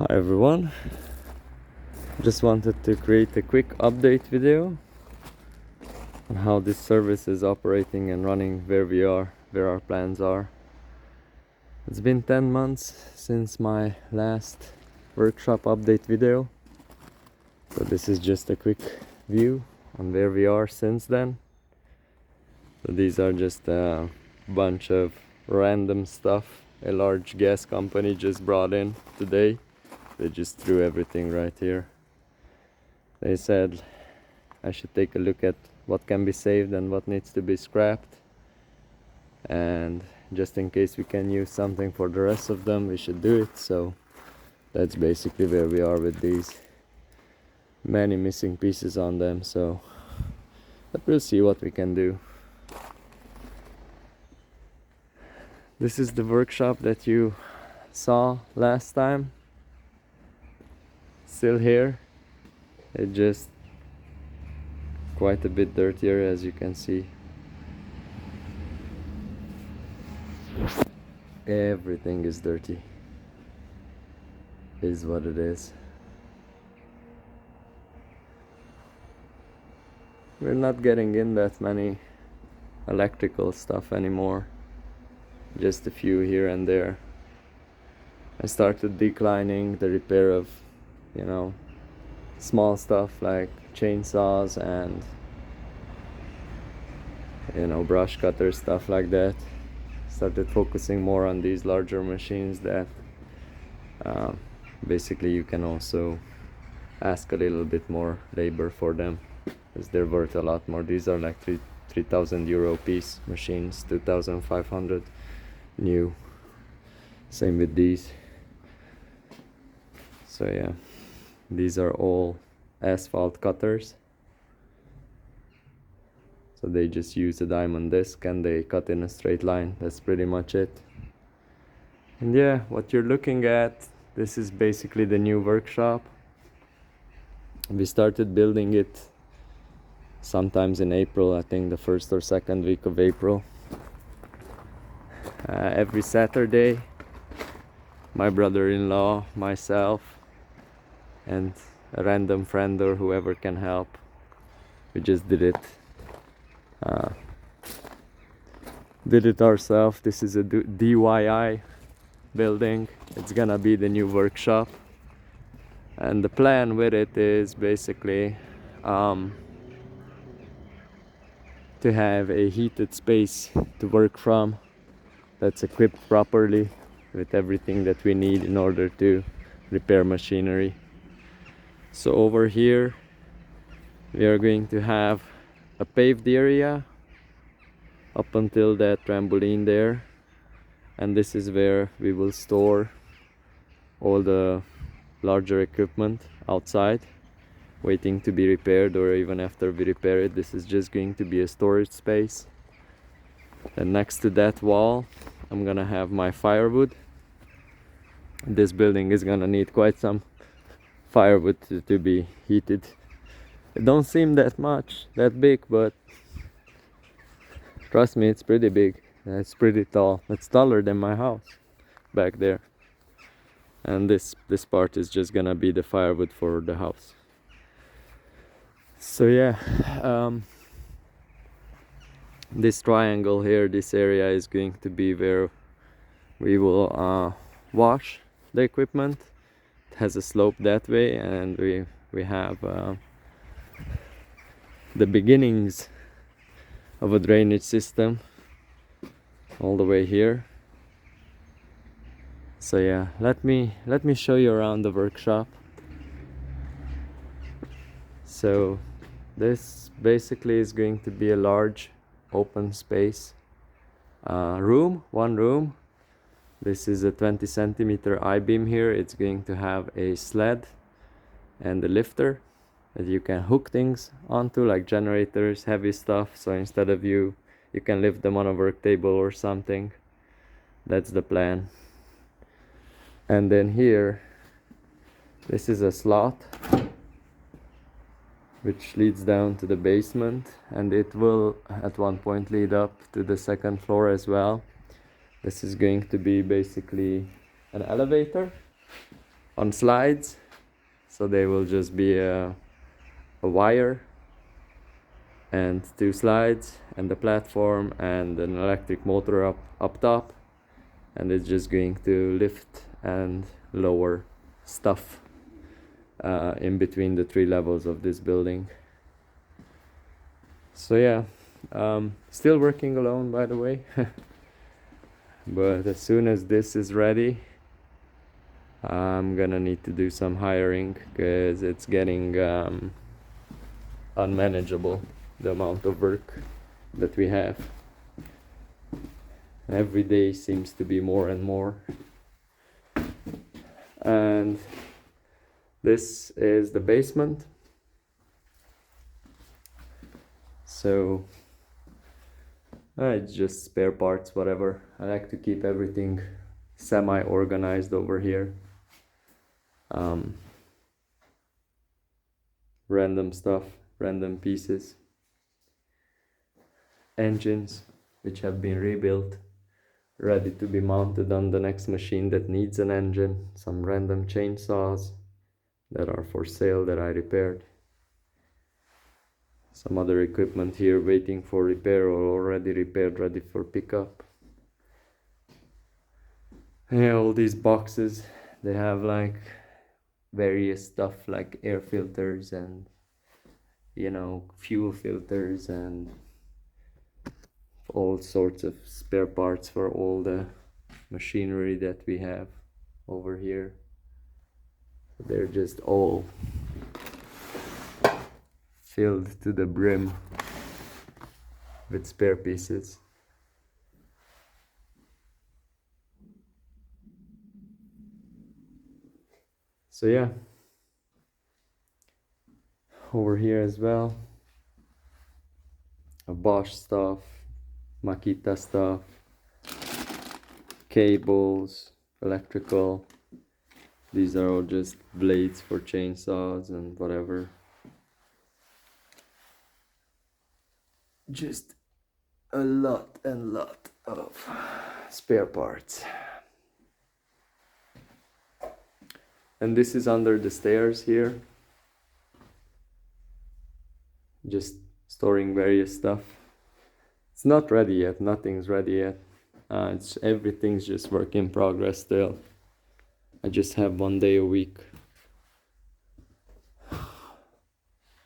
Hi everyone, just wanted to create a quick update video on how this service is operating and running, where we are, where our plans are. It's been 10 months since my last workshop update video, so this is just a quick view on where we are since then. So these are just a bunch of random stuff a large gas company just brought in today. They just threw everything right here. They said I should take a look at what can be saved and what needs to be scrapped, and just in case we can use something for the rest of them, we should do it. So that's basically where we are with these. Many missing pieces on them, but we'll see what we can do. This is the workshop that you saw last time. Still here. It's just quite a bit dirtier, as you can see. Everything is dirty, is what it is. We're not getting in that many electrical stuff anymore, just a few here and there. I started declining the repair of, small stuff like chainsaws and brush cutters, stuff like that. Started focusing more on these larger machines that basically you can also ask a little bit more labor for them, because they're worth a lot more. These are like 3,000 euro piece machines, 2,500 new. Same with these. So yeah, these are all asphalt cutters. So they just use a diamond disc and they cut in a straight line. That's pretty much it. And yeah, what you're looking at, this is basically the new workshop. We started building it sometimes in April, I think the first or second week of April. Every Saturday, my brother-in-law, myself, and a random friend or whoever can help, we just did it ourselves. This is a DIY building. It's gonna be the new workshop, and the plan with it is basically to have a heated space to work from that's equipped properly with everything that we need in order to repair machinery. So over here we are going to have a paved area up until that trampoline there, and this is where we will store all the larger equipment outside waiting to be repaired, or even after we repair it. This is just going to be a storage space. And next to that wall I'm gonna have my firewood. This building is gonna need quite some firewood to be heated. It don't seem that big, but trust me, it's pretty big. It's pretty tall. It's taller than my house back there. And this part is just gonna be the firewood for the house. So yeah, this triangle here, this area is going to be where we will wash the equipment. It has a slope that way, and we have the beginnings of a drainage system all the way here. So yeah, let me show you around the workshop. So this basically is going to be a large open space one room. This is a 20 centimeter I-beam here. It's going to have a sled and a lifter that you can hook things onto, like generators, heavy stuff. So instead of you can lift them on a work table or something. That's the plan. And then here, this is a slot which leads down to the basement, and it will at one point lead up to the second floor as well. This is going to be basically an elevator. on slides, so they will just be a wire and 2 slides and the platform and an electric motor up top, and it's just going to lift and lower stuff in between the 3 levels of this building. So yeah, still working alone, by the way. But as soon as this is ready, I'm gonna need to do some hiring, because it's getting unmanageable, the amount of work that we have. Every day seems to be more and more. And this is the basement. So it's just spare parts, whatever. I like to keep everything semi-organized over here. Random stuff, random pieces. Engines which have been rebuilt, ready to be mounted on the next machine that needs an engine. Some random chainsaws that are for sale that I repaired. Some other equipment here waiting for repair or already repaired, ready for pickup. Yeah, all these boxes, they have like various stuff like air filters and, you know, fuel filters and all sorts of spare parts for all the machinery that we have over here. They're just all filled to the brim with spare pieces. So yeah, over here as well, Bosch stuff, Makita stuff, cables, electrical. These are all just blades for chainsaws and whatever. Just a lot and lot of spare parts. And this is under the stairs here. Just storing various stuff. It's not ready yet, nothing's ready yet. Everything's just work in progress still. I just have 1 day a week.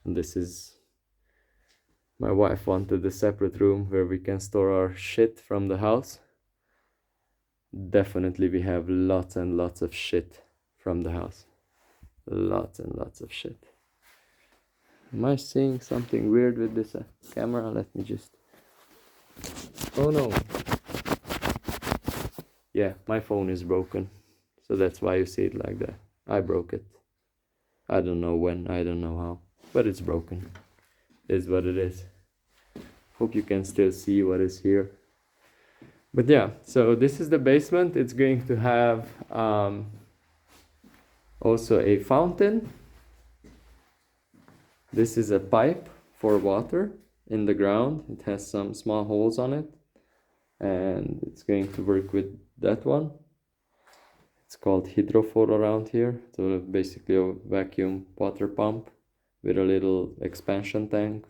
And this is, my wife wanted a separate room where we can store our shit from the house. Definitely we have lots and lots of shit from the house. Lots and lots of shit. Am I seeing something weird with this camera? Let me just... Oh no. Yeah, my phone is broken. So that's why you see it like that. I broke it. I don't know when, I don't know how. But it's broken. It is what it is. Hope you can still see what is here. But yeah, so this is the basement. It's going to have also a fountain. This is a pipe for water in the ground. It has some small holes on it. And it's going to work with that one. It's called hydrophore around here. So basically a vacuum water pump with a little expansion tank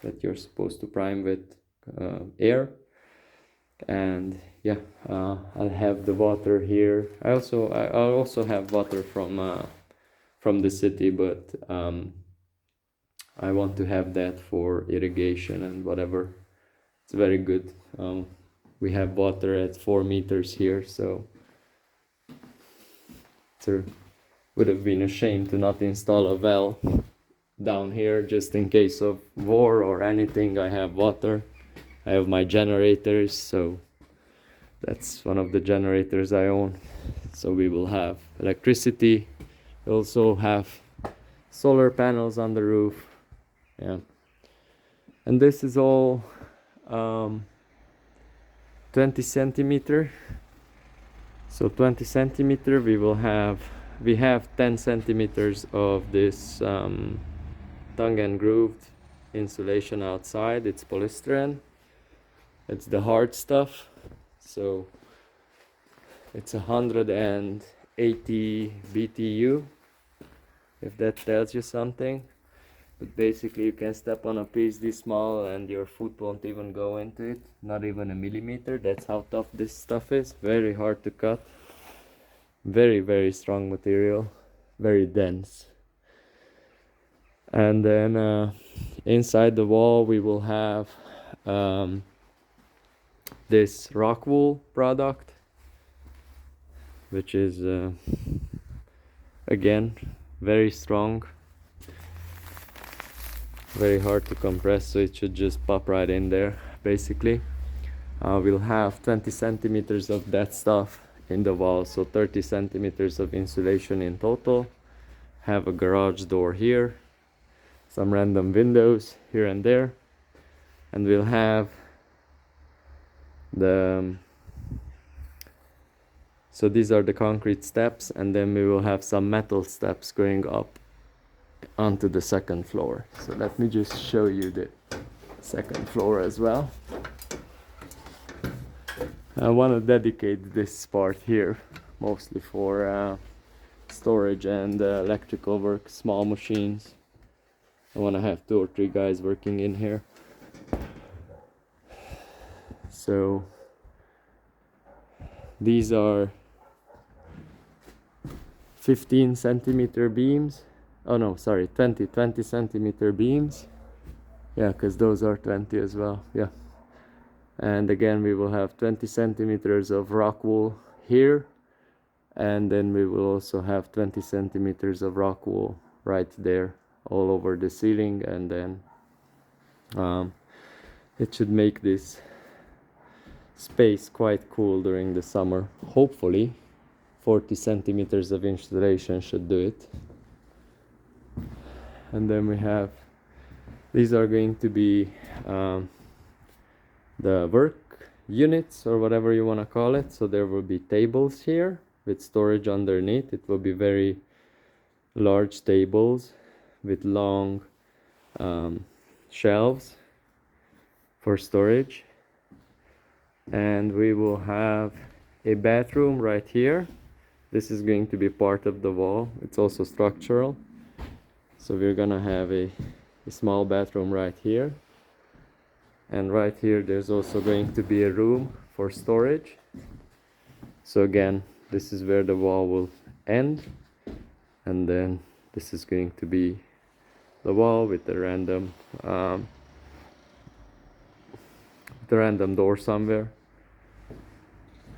that you're supposed to prime with air. And yeah, I'll have the water here. I'll also have water from the city, but I want to have that for irrigation and whatever. It's very good. We have water at 4 meters here, so it would have been a shame to not install a well down here just in case of war or anything. I have water. I have my generators, so that's one of the generators I own. So we will have electricity. We also have solar panels on the roof. Yeah. And this is all 20 centimeter. So 20 centimeter, we have 10 centimeters of this tongue and grooved insulation outside. It's polystyrene. It's the hard stuff. So it's 180 80 BTU, if that tells you something. But basically you can step on a piece this small and your foot won't even go into it, not even a millimeter. That's how tough this stuff is. Very hard to cut, very, very strong material, very dense. And then inside the wall we will have this rock wool product, which is again very strong, very hard to compress, so it should just pop right in there. Basically we'll have 20 centimeters of that stuff in the wall, so 30 centimeters of insulation in total. Have a garage door here, some random windows here and there, and we'll have so these are the concrete steps, and then we will have some metal steps going up onto the second floor. So let me just show you the second floor as well. I want to dedicate this part here mostly for storage and electrical work, small machines. I want to have 2 or 3 guys working in here. So these are 15 centimeter beams. Oh no, sorry, 20 centimeter beams. Yeah, because those are 20 as well. Yeah. And again we will have 20 centimeters of rock wool here, and then we will also have 20 centimeters of rock wool right there all over the ceiling, and then it should make this space quite cool during the summer. Hopefully 40 centimeters of insulation should do it. And then we have, these are going to be the work units, or whatever you want to call it. So there will be tables here with storage underneath. It will be very large tables with long shelves for storage. And we will have a bathroom right here. This is going to be part of the wall. It's also structural. So we're gonna have a small bathroom right here. And right here there's also going to be a room for storage. So again, this is where the wall will end, and then this is going to be the wall with the random door somewhere.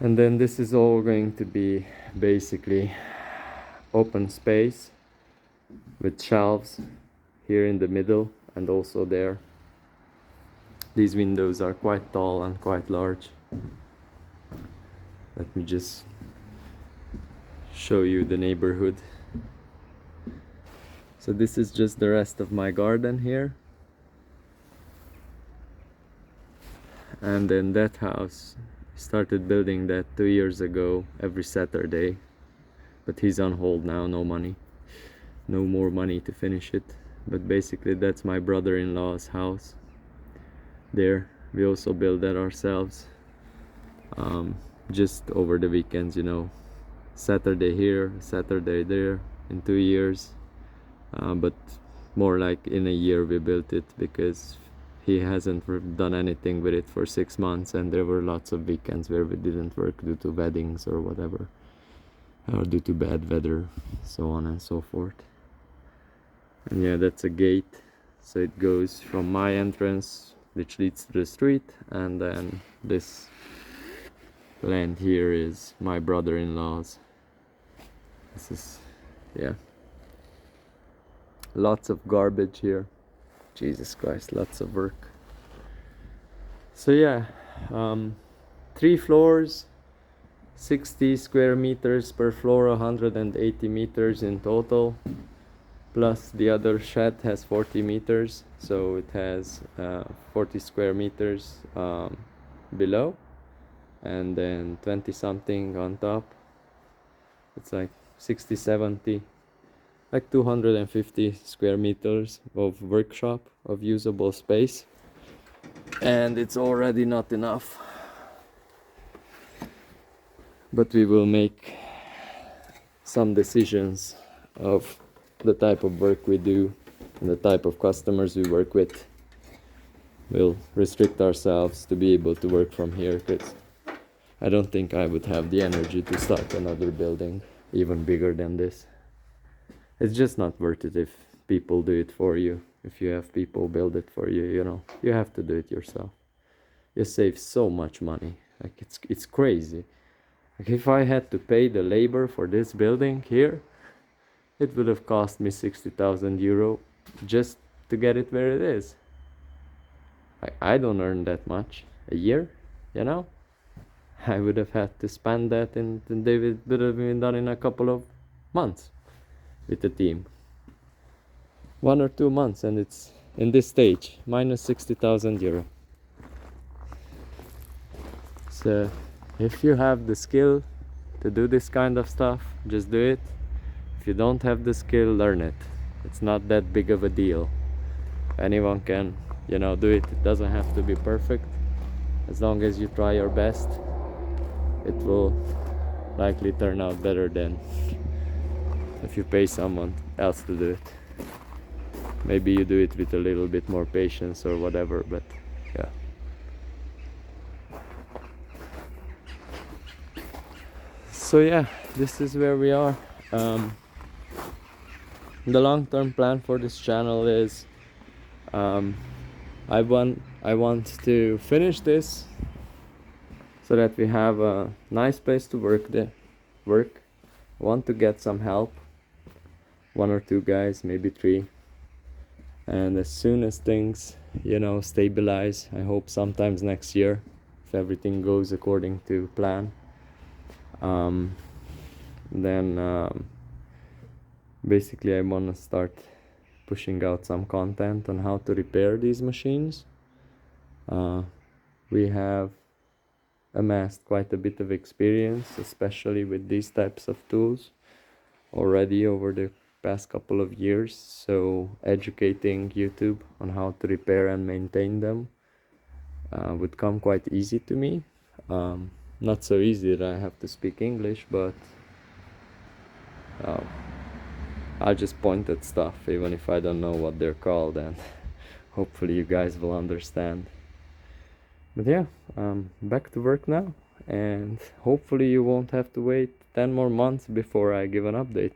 And then this is all going to be basically open space with shelves here in the middle and also there. These windows are quite tall and quite large. Let me just show you the neighborhood. So this is just the rest of my garden here. And then that house, started building that 2 years ago every Saturday, but he's on hold now. No money, no more money to finish it. But basically that's my brother-in-law's house there. We also build that ourselves, just over the weekends, you know, Saturday here, Saturday there, in 2 years. But more like in a year we built it, because he hasn't done anything with it for 6 months, and there were lots of weekends where we didn't work due to weddings or whatever, or due to bad weather, so on and so forth. And yeah, that's a gate, so it goes from my entrance, which leads to the street, and then this land here is my brother-in-law's. This is, yeah, lots of garbage here. Jesus Christ, lots of work. So yeah, 3 floors, 60 square meters per floor, 180 meters in total, plus the other shed has 40 meters, so it has 40 square meters below, and then 20 something on top. It's like 60, 70, like 250 square meters of workshop, of usable space, and it's already not enough, but we will make some decisions of the type of work we do and the type of customers we work with. We'll restrict ourselves to be able to work from here, because I don't think I would have the energy to start another building even bigger than this. It's just not worth it if people do it for you. If you have people build it for you, you know, you have to do it yourself. You save so much money. Like it's crazy. Like if I had to pay the labor for this building here, it would have cost me 60,000 euro just to get it where it is. I don't earn that much a year, you know. I would have had to spend that, and they would have been done in a couple of months with the team. 1 or 2 months, and it's in this stage, minus 60,000 euro. So if you have the skill to do this kind of stuff, just do it. If you don't have the skill, learn it. It's not that big of a deal. Anyone can, you know, do it. It doesn't have to be perfect. As long as you try your best, it will likely turn out better than if you pay someone else to do it. Maybe you do it with a little bit more patience or whatever, but yeah. So yeah, this is where we are. The long-term plan for this channel is I want to finish this so that we have a nice place to work. I want to get some help, 1 or 2 guys, maybe 3. And as soon as things, you know, stabilize, I hope sometimes next year, if everything goes according to plan, then basically I want to start pushing out some content on how to repair these machines. We have amassed quite a bit of experience, especially with these types of tools already over the past couple of years, so educating YouTube on how to repair and maintain them would come quite easy to me. Not so easy that I have to speak English, but I'll just point at stuff even if I don't know what they're called, and hopefully you guys will understand. But yeah, back to work now, and hopefully you won't have to wait 10 more months before I give an update.